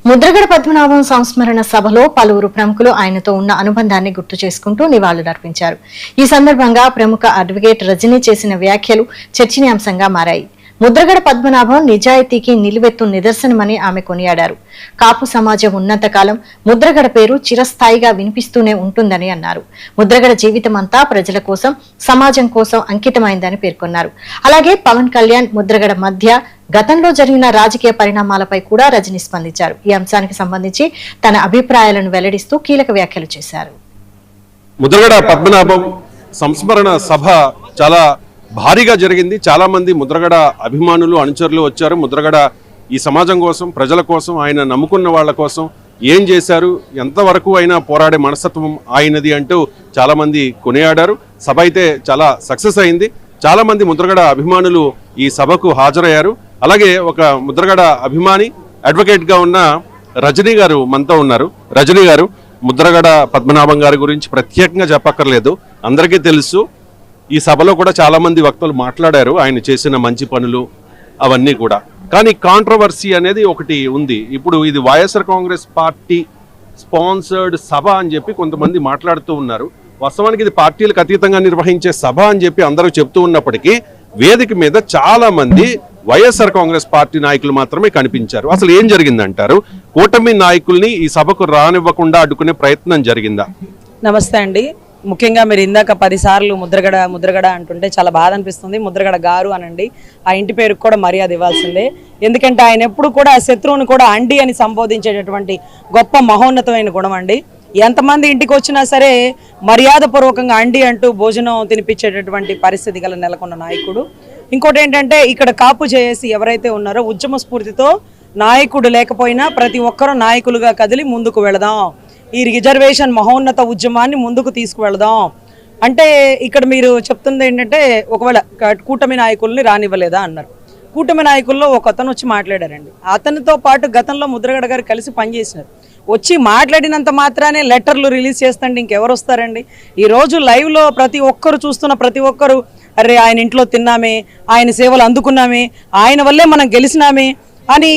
ముద్రగడ పద్మనాభం సంస్మరణ సభలో పలువురు ప్రముఖులు ఆయనతో ఉన్న అనుబంధాన్ని గుర్తు చేసుకుంటూ నివాళులర్పించారు. ఈ సందర్భంగా ప్రముఖ అడ్వకేట్ రజనీ చేసిన వ్యాఖ్యలు చర్చనీయాంశంగా మారాయి. ముద్రగడ పద్మనాభం నిజాయితీకి నిలువెత్తు నిదర్శనమని ఆమె కొనియాడారు. కాపు సమాజం ఉన్నంతకాలం ముద్రగడ పేరు చిరస్థాయిగా వినిపిస్తూనే ఉంటుందని అన్నారు. ముద్రగడ జీవితమంతా ప్రజల కోసం, సమాజం కోసం అంకితమైందని పేర్కొన్నారు. అలాగే పవన్ కళ్యాణ్, ముద్రగడ మధ్య గతంలో జరిగిన రాజకీయ పరిణామాలపై కూడా రజనీ స్పందించారు. ఈ అంశానికి సంబంధించి తన అభిప్రాయాలను వెల్లడిస్తూ కీలక వ్యాఖ్యలు చేశారు. ముద్రగడ పద్మనాభం సంస్మరణ సభ చాలా భారీగా జరిగింది. చాలా మంది ముద్రగడ అభిమానులు, అనుచరులు వచ్చారు. ముద్రగడ ఈ సమాజం కోసం, ప్రజల కోసం, ఆయన నమ్ముకున్న వాళ్ళ కోసం ఏం చేశారు, ఎంతవరకు అయినా పోరాడే మనస్తత్వం ఆయనది అంటూ చాలా మంది కొనియాడారు. సభ అయితే చాలా సక్సెస్ అయింది. చాలా మంది ముద్రగడ అభిమానులు ఈ సభకు హాజరయ్యారు. అలాగే ఒక ముద్రగడ అభిమాని, అడ్వకేట్ గా ఉన్న రజనీ గారు మనతో ఉన్నారు. రజనీ గారు, ముద్రగడ పద్మనాభం గారి గురించి ప్రత్యేకంగా చెప్పక్కర్లేదు, అందరికీ తెలుసు. ఈ సభలో కూడా చాలా మంది వక్తలు మాట్లాడారు ఆయన చేసిన మంచి పనులు అవన్నీ కూడా. కానీ కాంట్రవర్సీ అనేది ఒకటి ఉంది. ఇప్పుడు ఇది వైఎస్ఆర్ కాంగ్రెస్ పార్టీ స్పాన్సర్డ్ సభ అని చెప్పి కొంతమంది మాట్లాడుతూ ఉన్నారు. వాస్తవానికి ఇది పార్టీలకు అతీతంగా నిర్వహించే సభ అని చెప్పి అందరూ చెప్తూ ఉన్నప్పటికీ వేదిక మీద చాలా మంది వైఎస్ఆర్ కాంగ్రెస్ పార్టీ నాయకులు మాత్రమే కనిపించారు. అసలు ఏం జరిగిందంటారు? కూటమి నాయకుల్ని ఈ సభకు రానివ్వకుండా అడ్డుకునే ప్రయత్నం జరిగిందా? నమస్తే అండి. ముఖ్యంగా మీరు ఇందాక 10 సార్లు ముద్రగడ అంటుంటే చాలా బాధ అనిపిస్తుంది. ముద్రగడ గారు అనండి, ఆ ఇంటి పేరుకు కూడా మర్యాద ఇవ్వాల్సిందే. ఎందుకంటే ఆయన ఎప్పుడు కూడా శత్రువుని కూడా అండి అని సంబోధించేటటువంటి గొప్ప మహోన్నతమైన గుణం అండి. ఎంతమంది ఇంటికి వచ్చినా సరే మర్యాదపూర్వకంగా అండి అంటూ భోజనం తినిపించేటటువంటి పరిస్థితి గల నెలకొన్న నాయకుడు. ఇంకోటి ఏంటంటే, ఇక్కడ కాపు చేసి ఎవరైతే ఉన్నారో ఉద్యమ స్ఫూర్తితో నాయకుడు లేకపోయినా ప్రతి ఒక్కరూ నాయకులుగా కదిలి ముందుకు వెళదాం, ఈ రిజర్వేషన్ మహోన్నత ఉద్యమాన్ని ముందుకు తీసుకువెళదాం అంటే, ఇక్కడ మీరు చెప్తుంది ఏంటంటే, ఒకవేళ కూటమి నాయకుల్ని రానివ్వలేదా అన్నారు. కూటమి నాయకుల్లో ఒక అతను వచ్చి మాట్లాడారండి. అతనితో పాటు గతంలో ముద్రగడ గారు కలిసి పనిచేసినారు. వచ్చి మాట్లాడినంత మాత్రానే లెటర్లు రిలీజ్ చేస్తండి ఇంకెవరు వస్తారండి? ఈరోజు లైవ్లో ప్రతి ఒక్కరు చూస్తున్న ప్రతి ఒక్కరు, అరే ఆయన ఇంట్లో తిన్నామే, ఆయన సేవలు అందుకున్నామే, ఆయన వల్లే మనం గెలిచినామే అని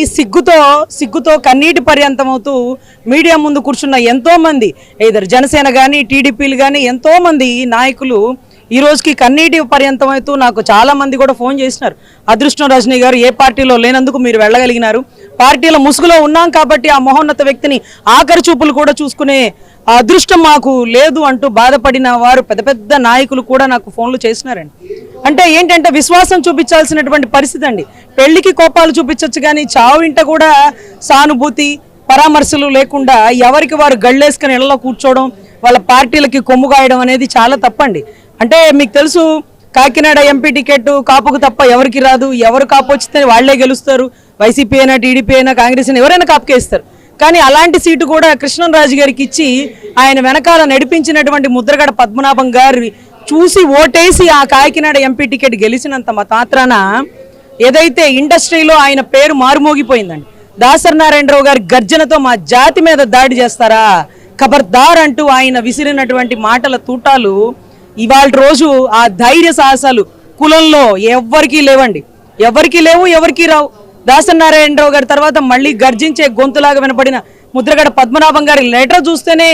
సిగ్గుతో కన్నీటి పర్యంతమవుతూ మీడియా ముందు కూర్చున్న ఎంతోమంది, ఇద్దరు జనసేన కానీ టీడీపీలు కానీ ఎంతోమంది నాయకులు ఈ రోజుకి కన్నీటి పర్యంతమవుతూ నాకు చాలా మంది కూడా ఫోన్ చేసినారు. అదృష్టం రజనీ గారు, ఏ పార్టీలో లేనందుకు మీరు వెళ్ళగలిగినారు, పార్టీల ముసుగులో ఉన్నాం కాబట్టి ఆ మహోన్నత వ్యక్తిని ఆఖరి చూపులు కూడా చూసుకునే అదృష్టం మాకు లేదు అంటూ బాధపడిన వారు పెద్ద పెద్ద నాయకులు కూడా నాకు ఫోన్లు చేసినారండి. అంటే ఏంటంటే, విశ్వాసం చూపించాల్సినటువంటి పరిస్థితి అండి. పెళ్లికి కోపాలు చూపించవచ్చు కానీ చావు ఇంట కూడా సానుభూతి, పరామర్శలు లేకుండా ఎవరికి వారు గళ్ళేసుకుని ఇళ్లలో కూర్చోవడం, వాళ్ళ పార్టీలకి కొమ్ము కాయడం అనేది చాలా తప్పండి. అంటే మీకు తెలుసు, కాకినాడ ఎంపీ టికెట్ కాపుకు తప్ప ఎవరికి రాదు. ఎవరు కాపు వచ్చితే వాళ్లే గెలుస్తారు. వైసీపీ అయినా, టీడీపీ అయినా, కాంగ్రెస్ అయినా ఎవరైనా కాపుకే ఇస్తారు. కానీ అలాంటి సీటు కూడా కృష్ణంరాజు గారికి ఇచ్చి ఆయన వెనకాల నడిపించినటువంటి ముద్రగడ పద్మనాభం గారి చూసి ఓటేసి ఆ కాకినాడ ఎంపీ టికెట్ గెలిచినంత మాత్రాన ఏదైతే ఇండస్ట్రీలో ఆయన పేరు మారుమోగిపోయిందండి. దాసరి నారాయణరావు గారి గర్జనతో మా జాతి మీద దాడి చేస్తారా, ఖబర్దార్ అంటూ ఆయన విసిరినటువంటి మాటల తూటాలు ఇవాళ రోజు ఆ ధైర్య సాహసాలు కులంలో ఎవ్వరికీ లేవండి. ఎవరికి లేవు, ఎవరికి రావు. దాసరి నారాయణరావు గారి తర్వాత మళ్ళీ గర్జించే గొంతులాగా వినపడిన ముద్రగడ పద్మనాభం గారి లెటర్ చూస్తేనే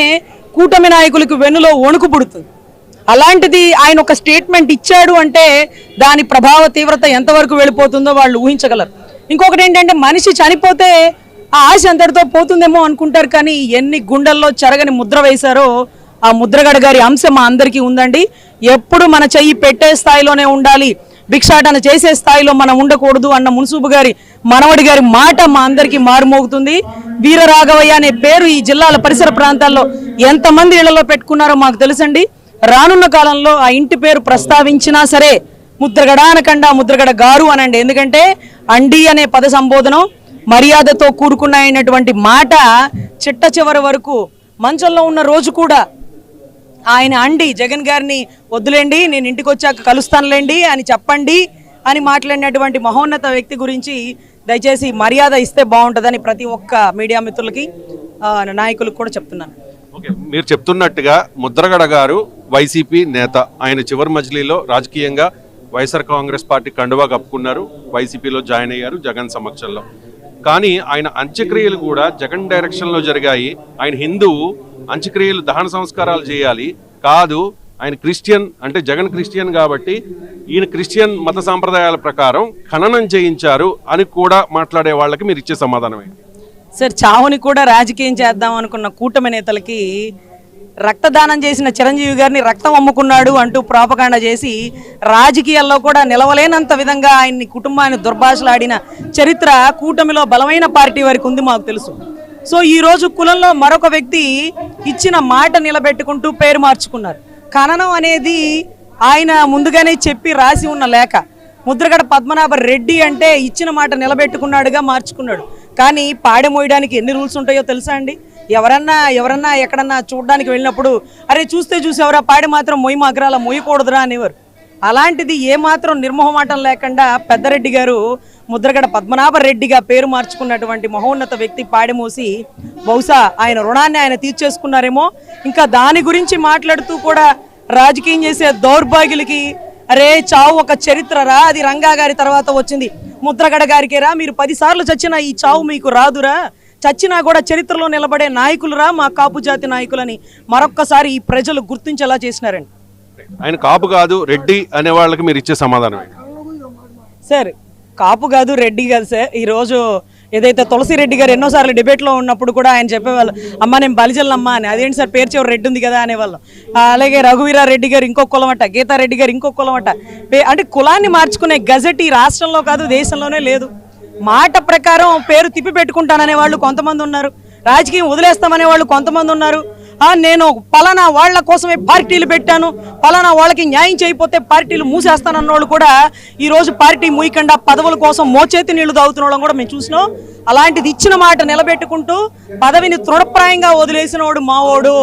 కూటమి నాయకులకు వెన్నులో వణుకు పుడుతుంది. అలాంటిది ఆయన ఒక స్టేట్మెంట్ ఇచ్చాడు అంటే దాని ప్రభావ తీవ్రత ఎంతవరకు వెళ్ళిపోతుందో వాళ్ళు ఊహించగలరు. ఇంకొకటి ఏంటంటే, మనిషి చనిపోతే ఆ ఆశ అంతటితో పోతుందేమో అనుకుంటారు, కానీ ఎన్ని గుండెల్లో చెరగని ముద్ర వేశారో ఆ ముద్రగడ గారి అంశం మా అందరికీ ఉందండి. ఎప్పుడు మన చెయ్యి పెట్టే స్థాయిలోనే ఉండాలి, భిక్షాటన చేసే స్థాయిలో మనం ఉండకూడదు అన్న మున్సూబు గారి మనవడి గారి మాట మా అందరికీ మారుమోగుతుంది. వీరరాఘవయ్య అనే పేరు ఈ జిల్లాల పరిసర ప్రాంతాల్లో ఎంతమంది ఇళ్లలో పెట్టుకున్నారో మాకు తెలుసండి. రానున్న కాలంలో ఆ ఇంటి పేరు ప్రస్తావించినా సరే ముద్రగడ అనకుండా ముద్రగడ గారు అనండి. ఎందుకంటే అండి అనే పద సంబోధనం మర్యాదతో కూరుకున్నటువంటి మాట చిట్ట చివరి వరకు మంచంలో ఉన్న రోజు కూడా ఆయన అండి జగన్ గారిని వద్దులేండి, నేను ఇంటికి వచ్చాక కలుస్తానులేండి అని చెప్పండి అని మాట్లాడినటువంటి మహోన్నత వ్యక్తి గురించి దయచేసి మర్యాద ఇస్తే బాగుంటుందని ప్రతి ఒక్క మీడియా మిత్రులకి, నాయకులకు కూడా చెప్తున్నాను. ఓకే, మీరు చెప్తున్నట్టుగా ముద్రగడ గారు వైసీపీ నేత. ఆయన చివరి మజిలీలో రాజకీయంగా వైఎస్ఆర్ కాంగ్రెస్ పార్టీ కండువా కప్పుకున్నారు, వైసీపీలో జాయిన్ అయ్యారు జగన్ సమక్షంలో. కానీ ఆయన అంత్యక్రియలు కూడా జగన్ డైరెక్షన్లో జరిగాయి. ఆయన హిందువు, అంత్యక్రియలు దహన సంస్కారాలు చేయాలి కాదు, ఆయన క్రిస్టియన్, అంటే జగన్ క్రిస్టియన్ కాబట్టి ఈయన క్రిస్టియన్ మత సాంప్రదాయాల ప్రకారం ఖననం చేయించారు అని కూడా మాట్లాడే వాళ్ళకి మీరు ఇచ్చే సమాధానం ఏంటి? సార్, చావుని కూడా రాజకీయం చేద్దాం అనుకున్న కూటమి నేతలకి రక్తదానం చేసిన చిరంజీవి గారిని రక్తం అమ్ముకున్నాడు అంటూ ప్రాపకాండ చేసి రాజకీయాల్లో కూడా నిలవలేనంత విధంగా ఆయన్ని కుటుంబాన్ని దుర్భాషలాడిన చరిత్ర కూటమిలో బలమైన పార్టీ వారికి ఉంది, మాకు తెలుసు. సో ఈరోజు కులంలో మరొక వ్యక్తి ఇచ్చిన మాట నిలబెట్టుకుంటూ పేరు మార్చుకున్నారు. ఖననం అనేది ఆయన ముందుగానే చెప్పి రాసి ఉన్న లేఖ. ముద్రగడ పద్మనాభ రెడ్డి అంటే ఇచ్చిన మాట నిలబెట్టుకున్నాడుగా మార్చుకున్నాడు. కానీ పాడె మోయడానికి ఎన్ని రూల్స్ ఉంటాయో తెలుసా అండి? ఎవరన్నా ఎక్కడన్నా చూడడానికి వెళ్ళినప్పుడు అరే చూస్తే చూసేవరా పాడి మాత్రం మొయ్యి మాకరాల మొయ్యకూడదురా అనేవారు. అలాంటిది ఏమాత్రం నిర్మోహమాటం లేకుండా పెద్దరెడ్డి గారు ముద్రగడ పద్మనాభ రెడ్డిగా పేరు మార్చుకున్నటువంటి మహోన్నత వ్యక్తి పాడెమోసి బహుశా ఆయన రుణాన్ని ఆయన తీర్చేసుకున్నారేమో. ఇంకా దాని గురించి మాట్లాడుతూ కూడా రాజకీయం చేసే దౌర్భాగ్యులకి అరే చావు ఒక చరిత్రరా, అది రంగా గారి తర్వాత వచ్చింది, ముద్రగడ గారికేరా, మీరు 10 సార్లు చచ్చినా ఈ చావు మీకు రాదురా, చచ్చినా కూడా చరిత్రలో నిలబడే నాయకులురా మా కాపు జాతి నాయకులని మరొక్కసారి ఈ ప్రజలు గుర్తించేలా చేసినారండి. ఆయన కాపు కాదు రెడ్డి అనే వాళ్ళకి మీరు ఇచ్చే సమాధానం ఏంటి? సార్, కాపు కాదు రెడ్డి కాదు సార్. ఈరోజు ఏదైతే తులసిరెడ్డి గారు ఎన్నోసార్లు డిబేట్లో ఉన్నప్పుడు కూడా ఆయన చెప్పేవాళ్ళు అమ్మ నేను బలిజల్లమ్మ అని, అదేంటి సార్ పేరు చివరి రెడ్డి ఉంది కదా అనేవాళ్ళు. అలాగే రఘువీరారెడ్డి గారు ఇంకో కులమట, గీతారెడ్డి గారు ఇంకో కులమట. అంటే కులాన్ని మార్చుకునే గజెట్ ఈ రాష్ట్రంలో కాదు దేశంలోనే లేదు. మాట ప్రకారం పేరు తిప్పి పెట్టుకుంటాననే వాళ్ళు కొంతమంది ఉన్నారు, రాజకీయం వదిలేస్తామనే వాళ్ళు కొంతమంది ఉన్నారు. నేను పలానా వాళ్ళ కోసమే పార్టీలు పెట్టాను, పలానా వాళ్ళకి న్యాయం చేయకపోతే పార్టీలు మూసేస్తానన్న వాళ్ళు కూడా ఈరోజు పార్టీ మూయకుండా పదవుల కోసం మోచేతి నీళ్లు తాగుతున్న వాళ్ళం కూడా మేము చూసినాం. అలాంటిది ఇచ్చిన మాట నిలబెట్టుకుంటూ పదవిని తృణప్రాయంగా వదిలేసిన వాడు మావోడు.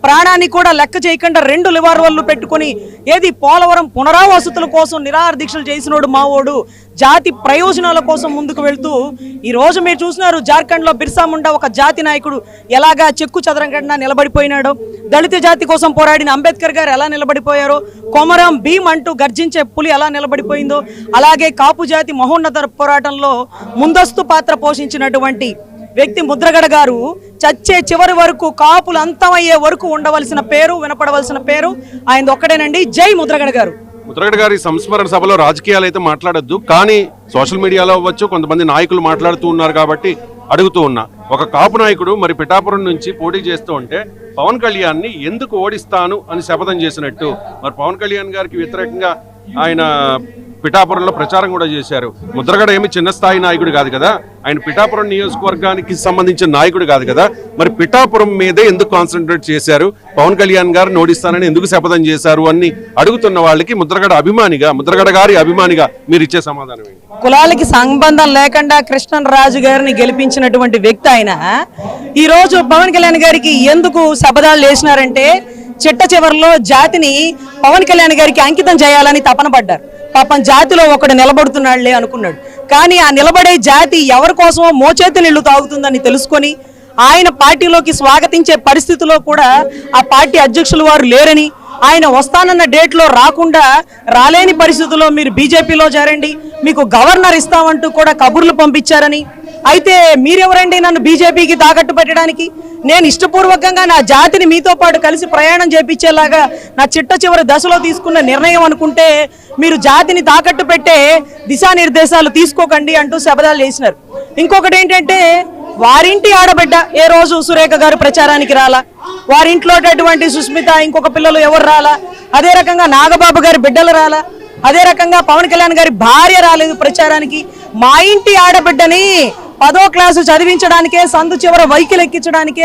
ప్రాణాన్ని కూడా లెక్క చేయకుండా 2 లివర్వల్లు పెట్టుకుని ఏది పోలవరం పునరావాసతుల కోసం నిరాహార దీక్షలు చేసినోడు మావోడు. జాతి ప్రయోజనాల కోసం ముందుకు వెళ్తూ ఈరోజు మీరు చూసినారు జార్ఖండ్లో బిర్సా ముండా ఒక జాతి నాయకుడు ఎలాగా చెక్కు చదరంగా నిలబడిపోయినాడో, దళిత జాతి కోసం పోరాడిన అంబేద్కర్ గారు ఎలా నిలబడిపోయారో, కొమరం భీమ్ అంటూ గర్జించే పులి ఎలా నిలబడిపోయిందో, అలాగే కాపు జాతి మహోన్నత పోరాటంలో ముందస్తు పాత్ర పోషించినటువంటి వ్యక్తి ముద్రగడ గారు చచ్చే చివరి వరకు, కాపులు అంతమయ్యే వరకు ఉండవలసిన పేరు, వినపడవలసిన పేరు ఆయనది ఒక్కడేనండి. జై ముద్రగడ గారు. ముద్రగడ గారి సంస్మరణ సభలో రాజకీయాలు అయితే మాట్లాడొద్దు, కానీ సోషల్ మీడియాలో అవ్వచ్చు కొంతమంది నాయకులు మాట్లాడుతూ ఉన్నారు కాబట్టి అడుగుతూ ఉన్నా. ఒక కాపు నాయకుడు మరి పిఠాపురం నుంచి పోటీ చేస్తూ ఉంటే పవన్ కళ్యాణ్ని ఎందుకు ఓడిస్తాను అని శపథం చేసినట్టు, మరి పవన్ కళ్యాణ్ గారికి వ్యతిరేకంగా ఆయన పిఠాపురంలో ప్రచారం కూడా చేశారు. ముద్రగడ ఏమి చిన్న స్థాయి నాయకుడు కాదు కదా, ఆయన పిఠాపురం నియోజకవర్గానికి సంబంధించిన నాయకుడు కాదు కదా, మరి పిఠాపురం మీదే ఎందుకు కాన్సన్ట్రేట్ చేశారు, పవన్ కళ్యాణ్ గారు ఓడిస్తానని ఎందుకు శపథం చేశారు అని అడుగుతున్న వాళ్ళకి ముద్రగడ అభిమానిగా, ముద్రగడ గారి అభిమానిగా మీరు ఇచ్చే సమాధానం ఏంటి? కులాలకి సంబంధం లేకుండా కృష్ణరాజు గారిని గెలిపించినటువంటి వ్యక్తి ఆయన ఈ రోజు పవన్ కళ్యాణ్ గారికి ఎందుకు శపథాలు చేసినారంటే చిట్ట చివరిలో జాతిని పవన్ కళ్యాణ్ గారికి అంకితం చేయాలని తపన పడ్డారు. పాపం జాతిలో ఒకడు నిలబడుతున్నాడులే అనుకున్నాడు. కానీ ఆ నిలబడే జాతి ఎవరి కోసమో మోచేతి నీళ్లు తాగుతుందని తెలుసుకొని ఆయన పార్టీలోకి స్వాగతించే పరిస్థితిలో కూడా ఆ పార్టీ అధ్యక్షులు వారు లేరని, ఆయన వస్తానన్న డేట్లో రాకుండా రాలేని పరిస్థితుల్లో మీరు బీజేపీలో చేరండి, మీకు గవర్నర్ ఇస్తామంటూ కూడా కబుర్లు పంపించారని. అయితే మీరెవరండి నన్ను బీజేపీకి తాకట్టు పెట్టడానికి? నేను ఇష్టపూర్వకంగా నా జాతిని మీతో పాటు కలిసి ప్రయాణం చేపించేలాగా నా చిట్ట చివరి దశలో తీసుకున్న నిర్ణయం అనుకుంటే మీరు జాతిని తాకట్టు పెట్టే దిశానిర్దేశాలు తీసుకోకండి అంటూ శపథాలు చేసినారు. ఇంకొకటి ఏంటంటే వారింటి ఆడబిడ్డ ఏ రోజు సురేఖ గారు ప్రచారానికి రాలా, వారింట్లో సుస్మిత ఇంకొక పిల్లలు ఎవరు రాలా, అదే రకంగా నాగబాబు గారి బిడ్డలు రాలా, అదే రకంగా పవన్ కళ్యాణ్ గారి భార్య రాలేదు ప్రచారానికి. మా ఇంటి ఆడబిడ్డని 10వ క్లాసు చదివించడానికే, సందు చివర వెహికల్ ఎక్కించడానికే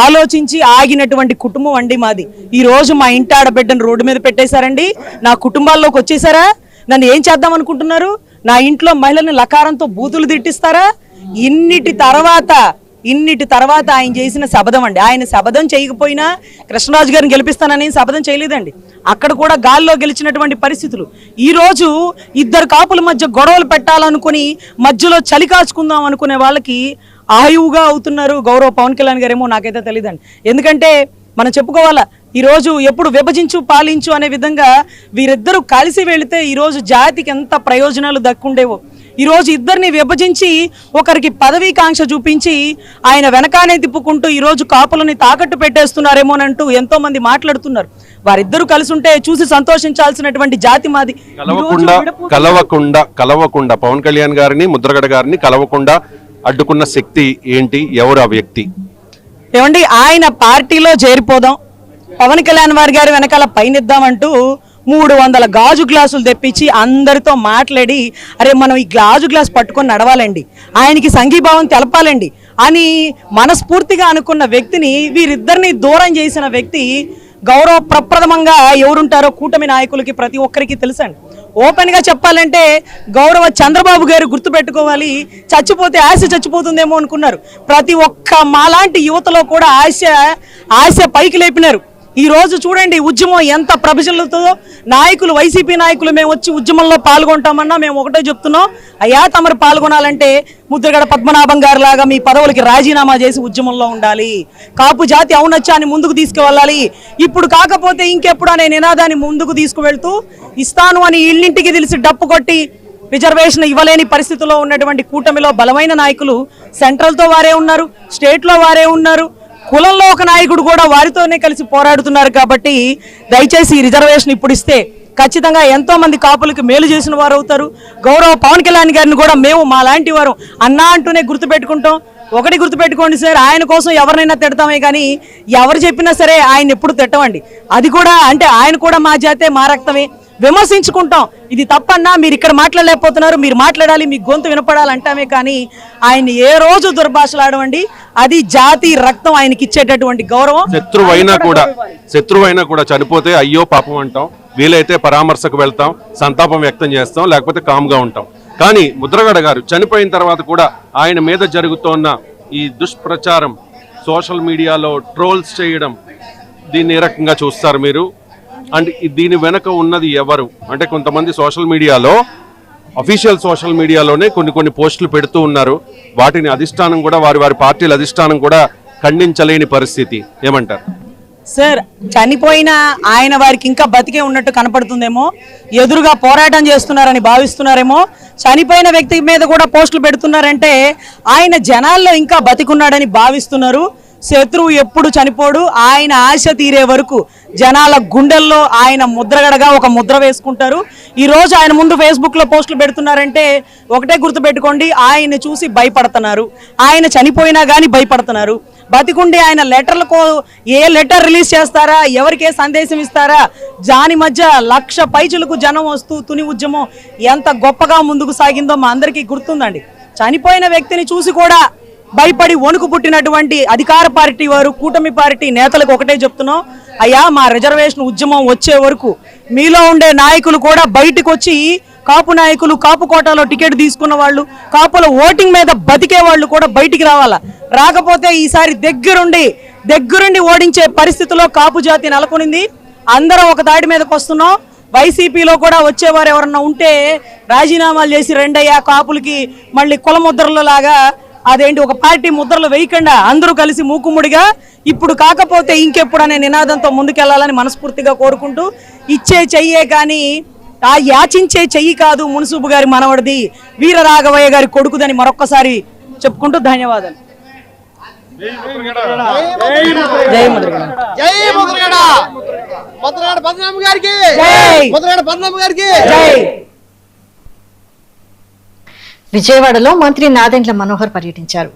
ఆలోచించి ఆగినటువంటి కుటుంబం అండి మాది. ఈ రోజు మా ఇంటి ఆడబిడ్డను రోడ్డు మీద పెట్టేశారండి. నా కుటుంబాల్లోకి వచ్చేసారా? నన్ను ఏం చేద్దాం అనుకుంటున్నారు? నా ఇంట్లో మహిళల్ని లకారంతో బూతులు తిట్టిస్తారా? ఇన్నిటి తర్వాత ఆయన చేసిన శపథం అండి. ఆయన శపథం చేయకపోయినా కృష్ణరాజు గారిని గెలిపిస్తానని శపథం చేయలేదండి. అక్కడ కూడా గాల్లో గెలిచినటువంటి పరిస్థితులు. ఈరోజు 2 కాపుల మధ్య గొడవలు పెట్టాలనుకుని మధ్యలో చలి కాచుకుందాం అనుకునే వాళ్ళకి ఆయువుగా అవుతున్నారు గౌరవ పవన్ కళ్యాణ్ గారేమో నాకైతే తెలియదండి. ఎందుకంటే మనం చెప్పుకోవాలా, ఈరోజు ఎప్పుడు విభజించు పాలించు అనే విధంగా వీరిద్దరూ కలిసి వెళితే ఈరోజు జాతికి ఎంత ప్రయోజనాలు దక్కుండేవో. ఈ రోజు ఇద్దరిని విభజించి ఒకరికి పదవీకాంక్ష చూపించి ఆయన వెనకానే తిప్పుకుంటూ ఈ రోజు కాపులని తాకట్టు పెట్టేస్తున్నారేమోనంటూ ఎంతో మంది మాట్లాడుతున్నారు. వారిద్దరూ కలిసి ఉంటే చూసి సంతోషించాల్సినటువంటి జాతి మాది. కలవకుండా పవన్ కళ్యాణ్ గారిని ముద్రగడ గారిని కలవకుండా అడ్డుకున్న శక్తి ఏంటి? ఎవరు ఆ వ్యక్తి? ఏమండి, ఆయన పార్టీలో చేరిపోదాం, పవన్ కళ్యాణ్ గారి వెనకాల పైనిద్దామంటూ 300 గాజు గ్లాసులు తెప్పించి అందరితో మాట్లాడి, అరే మనం ఈ గాజు గ్లాస్ పట్టుకొని నడవాలండి, ఆయనకి సంఘీభావం తెలపాలండి అని మనస్ఫూర్తిగా అనుకున్న వ్యక్తిని వీరిద్దరిని దూరం చేసిన వ్యక్తి గౌరవప్రప్రదమంగా ఎవరుంటారో కూటమి నాయకులకి ప్రతి ఒక్కరికి తెలుసండి. ఓపెన్ గా చెప్పాలంటే గౌరవ చంద్రబాబు గారు గుర్తుపెట్టుకోవాలి, చచ్చిపోతే ఆశ చచ్చిపోతుందేమో అనుకున్నారు. ప్రతి ఒక్క మాలాంటి యువతలో కూడా ఆశ పైకి లేపినారు. ఈ రోజు చూడండి ఉద్యమం ఎంత ప్రబిజలుతుందో. నాయకులు, వైసీపీ నాయకులు మేము వచ్చి ఉద్యమంలో పాల్గొంటామన్నా మేము ఒకటే చెప్తున్నాం, అయ్యా తమరు పాల్గొనాలంటే ముద్రగడ పద్మనాభం గారి లాగా మీ పదవులకి రాజీనామా చేసి ఉద్యమంలో ఉండాలి. కాపు జాతి ఔన్నత్యాన్ని ముందుకు తీసుకువెళ్ళాలి. ఇప్పుడు కాకపోతే ఇంకెప్పుడు అనే నినాదాన్ని ముందుకు తీసుకువెళ్తూ ఇస్తాను అని ఇళ్ళింటికి తెలిసి డప్పు కొట్టి రిజర్వేషన్ ఇవ్వలేని పరిస్థితిలో ఉన్నటువంటి కూటమిలో బలమైన నాయకులు సెంట్రల్తో వారే ఉన్నారు, స్టేట్లో వారే ఉన్నారు, కులంలో ఒక నాయకుడు కూడా వారితోనే కలిసి పోరాడుతున్నారు. కాబట్టి దయచేసి ఈ రిజర్వేషన్ ఇప్పుడు ఇస్తే ఖచ్చితంగా ఎంతో మంది కాపులకు మేలు చేసిన వారు అవుతారు. గౌరవ పవన్ కళ్యాణ్ గారిని కూడా మేము మా లాంటి వారు అన్నా అంటూనే గుర్తుపెట్టుకుంటాం. ఒకటి గుర్తుపెట్టుకోండి సార్, ఆయన కోసం ఎవరినైనా తిడతామే కానీ ఎవరు చెప్పినా సరే ఆయన ఎప్పుడు తిట్టమండి. అది కూడా అంటే ఆయన కూడా మా జాతే, మా రక్తమే. విమర్శించుకుంటాం, ఇది తప్పన్నా మీరు ఇక్కడ మాట్లాడలేకపోతున్నారు, మీరు మాట్లాడాలి, మీ గొంతు వినపడాలి అంటామే కానీ ఆయన ఏ రోజు దుర్భాషలాడమండి. అది జాతి రక్తం ఆయనకి ఇచ్చేటటువంటి గౌరవం. శత్రువైనా కూడా చనిపోతే అయ్యో పాపం అంటాం, వీలైతే పరామర్శకు వెళ్తాం, సంతాపం వ్యక్తం చేస్తాం, లేకపోతే కామ్గా ఉంటాం. కానీ ముద్రగడ గారు చనిపోయిన తర్వాత కూడా ఆయన మీద జరుగుతోన్న ఈ దుష్ప్రచారం, సోషల్ మీడియాలో ట్రోల్స్ చేయడం, దీన్ని ఏ రకంగా చూస్తారు మీరు? అండ్ దీని వెనక ఉన్నది ఎవరు? అంటే కొంతమంది అఫీషియల్ సోషల్ మీడియాలోనే కొన్ని పోస్టులు పెడుతూ ఉన్నారు. వాటిని అధిష్టానం కూడా వారి పార్టీల అధిష్టానం కూడా ఖండించలేని పరిస్థితి. ఏమంటారు సార్? చనిపోయిన ఆయన వారికి ఇంకా బతికే ఉన్నట్టు కనపడుతుందేమో, ఎదురుగా పోరాటం చేస్తున్నారని భావిస్తున్నారేమో. చనిపోయిన వ్యక్తి మీద కూడా పోస్టులు పెడుతున్నారంటే ఆయన జనాల్లో ఇంకా బతికున్నాడని భావిస్తున్నారు. శత్రువు ఎప్పుడు చనిపోడు, ఆయన ఆశ తీరే వరకు జనాల గుండెల్లో ఆయన ముద్రగడగా ఒక ముద్ర వేసుకుంటారు. ఈ రోజు ఆయన ముందు ఫేస్బుక్ లో పోస్టులు పెడుతున్నారంటే ఒకటే గుర్తుపెట్టుకోండి, ఆయన చూసి భయపడుతున్నారు. ఆయన చనిపోయినా కానీ భయపడుతున్నారు. బతికుండి ఆయన ఏ లెటర్ రిలీజ్ చేస్తారా, ఎవరికే సందేశం ఇస్తారా, దాని మధ్య 1,00,000 పైచులకు జనం వస్తూ తుని ఉద్యమం ఎంత గొప్పగా ముందుకు సాగిందో మా అందరికీ గుర్తుందండి. చనిపోయిన వ్యక్తిని చూసి కూడా భయపడి వణుకు పుట్టినటువంటి అధికార పార్టీ వారు, కూటమి పార్టీ నేతలకు ఒకటే చెప్తున్నాం, అయ్యా మా రిజర్వేషన్ ఉద్యమం వచ్చే వరకు మీలో ఉండే నాయకులు కూడా బయటకు వచ్చి, కాపు నాయకులు, కాపు కోటాలో టికెట్ తీసుకున్న వాళ్ళు, కాపుల ఓటింగ్ మీద బతికే వాళ్ళు కూడా బయటికి రావాలా. రాకపోతే ఈసారి దగ్గరుండి ఓడించే పరిస్థితిలో కాపు జాతి నెలకొనింది. అందరం ఒక దాడి మీదకి వస్తున్నాం. వైసీపీలో కూడా వచ్చేవారు ఎవరన్నా ఉంటే రాజీనామాలు చేసి రెండయ్యా, కాపులకి మళ్ళీ కుల ముద్రల లాగా అదేంటి ఒక పార్టీ ముద్రలు వేయకుండా అందరూ కలిసి మూకుముడిగా ఇప్పుడు కాకపోతే ఇంకెప్పుడు అనే నినాదంతో ముందుకెళ్లాలని మనస్ఫూర్తిగా కోరుకుంటూ, ఇచ్చే చెయ్యే కానీ ఆ యాచించే చెయ్యి కాదు మున్సూబు గారి మనవడిది, వీర రాఘవయ్య గారి కొడుకుదని మరొక్కసారి చెప్పుకుంటూ ధన్యవాదాలు. జై ముద్రగడ. జై ముద్రగడ. ముద్రగడ పద్మనాభం గారికి జై. ముద్రగడ పద్మనాభం గారికి జై. విజయవాడలో మంత్రి నాదెండ్ల మనోహర్ పర్యటించారు.